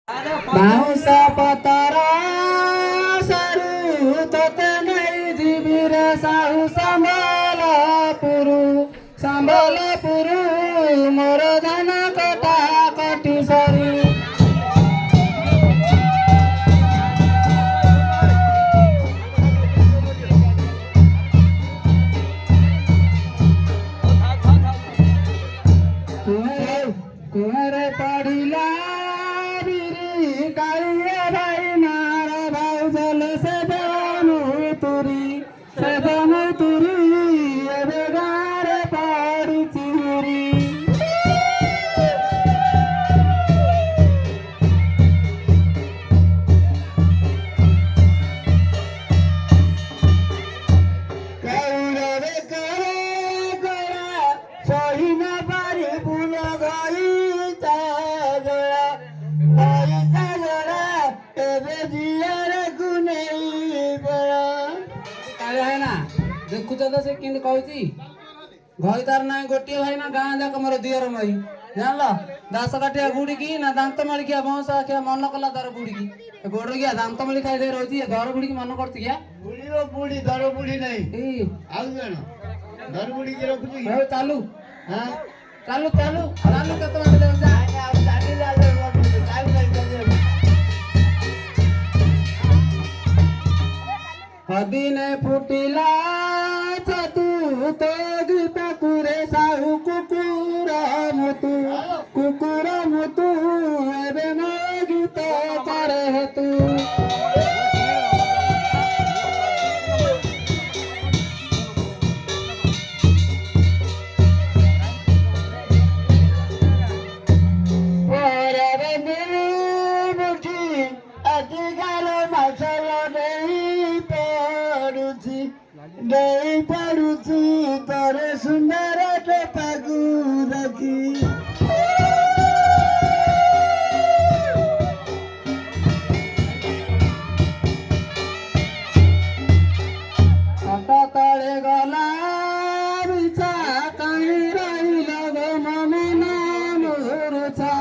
ବାଉଁଶ ପତର ସରୁ ତୋତେ ନେଇ ଯିବିରେ ସାହୁ ସମ୍ବଲପୁର ମୋର ଧାନ କଟା କଟି ସରି। କୁଆଁରେ ପଡ଼ିଲା ବିରି କାଳିଆ ଭାଇ ମାର ଭାଉଜଲ ସେଦନୁ ତୁରି ଏବେ ଗାଁରେ ପଡ଼ିଛି ହୁରି। ସହି ନ ପାରି ବୁଲ ଗଇ ଦେଖୁଛ ତ ସେ କେମିତି କହୁଛି ଘଇ ତାର ନାହିଁ ଗୋଟିଏ ଭାଇ ନା ଗାଁ ଯାକ ମୋର ଦିଅର ମଇ ଜାଣିଲ ଦାସ କାଠିଆ ଗୁଡିକି ନା ଦାନ୍ତ ମାଳିକିଆ ବଂଶ ଆଖିଆ ମନ କଲା ତାର ବୁଡିକି ଗୋଡ ଗିଆ ଦାନ୍ତ ମାଳି ଖାଇଦେଇ ରହୁଛି ଘର ବୁଡିକି ମନ କରୁଛି କିଆ ବୁଢୀ ଦର ବୁଢୀ ନାହିଁ ଆଉ ଜଣ ଦର ବୁଢିକି ରଖୁଛି ଚାଲୁ ଚାଲୁ ଚାଲୁ ଚାଲୁ କେତେ ବାଟ ଯାଉଛି ହଦିନେ ଫୁଟିଲା ଛତୁ ତ ଗୀତକୁରେ ସାହୁ କୁକୁର ମୁତୁ ଏବେ ମୋ ଗୀତ କରେ ହେତୁ। ଆଜିକାଲି ମାଛଲ ଦେଇ ପଡୁଛି ତୋର ସୁନ୍ଦର ଟୋପାକୁ ଦେଖି। ହାତ ତଳେ ଗଲା ବିଛା କାହିଁ ରହିଲ ଗো ମନା ମୁରୁଛା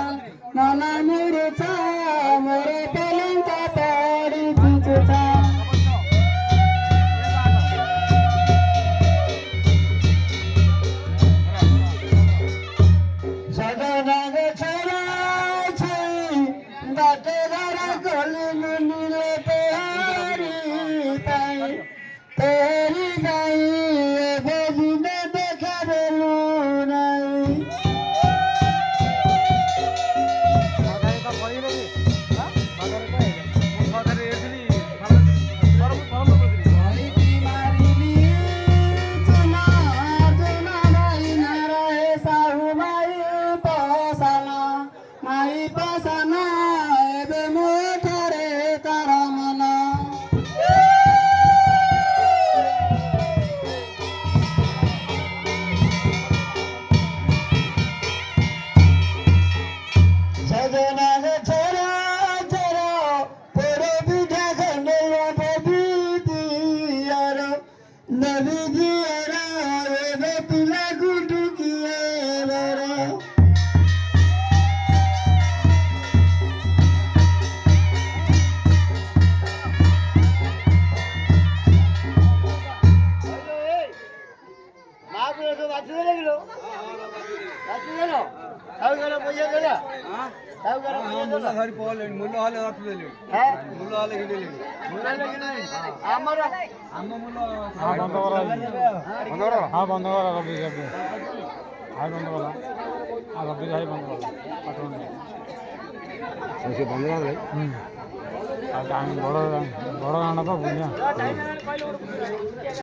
ମୋର ପଲଙ୍କ ପଡ଼ିଛି ଚୁଛା। तेरी गाई ଏବେ ଦିନେ ଦେଖା ଦେଲୁ ନାହିଁ। ମାଇ ପସନା ଏବେ ମୋ ଠାରେ ତାର ମନ। ସଜନା ଗଛର ପୋଡ଼ ପିଠା ଖଣ୍ଡେଇବ ନବୀ ଦିଅର ଏବେ ପିଲାକୁ ଟୁକିଏ ବର। ବଡ଼